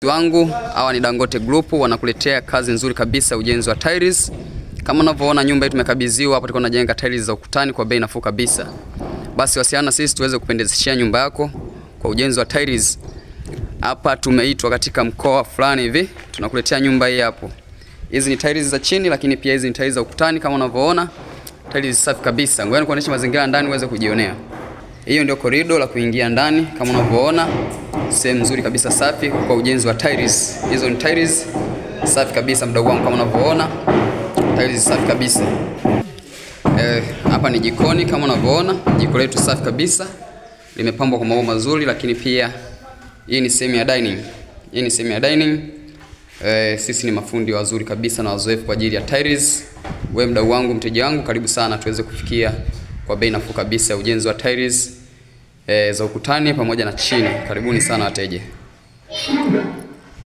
wangu hawa ni Dangote Group, wanakuletea kazi nzuri kabisa ujenzi wa tiles. Kama unavyoona nyumba hii tumekabidhiwa hapa, tulikuwa tunajenga tiles za ukutani kwa bei nafuu kabisa. Basi wasiana sisi tuweze kupendezeshia nyumba yako kwa ujenzi wa tiles. Hapa tumeitwa katika mkoa fulani hivi, tunakuletea nyumba hii hapo. Hizi ni tiles za chini, lakini pia hizi ni tiles za ukutani kama unavyoona. Tiles safi kabisa. Ngoja nikuonyeshe mazingira ndani uweze kujionea. Hiyo ndio korido la kuingia ndani kama unavyoona. Sehemu nzuri kabisa safi kwa ujenzi wa tiles. Hizo ni tiles safi kabisa mdau wangu kama unavyoona. Tiles safi kabisa. Hapa ni jikoni kama unavyoona. Jiko letu safi kabisa. Limepambwa kwa maua mazuri, lakini pia hii ni sehemu ya dining. Hii ni sehemu ya dining. Sisi ni mafundi wazuri kabisa na wazoefu kwa ajili ya tiles. Wewe mdau wangu, mteja wangu, karibu sana tuweze kufikia kwa bei nafuu kabisa ya ujenzi wa tiles za ukutani pamoja na chini. Karibuni sana wateja.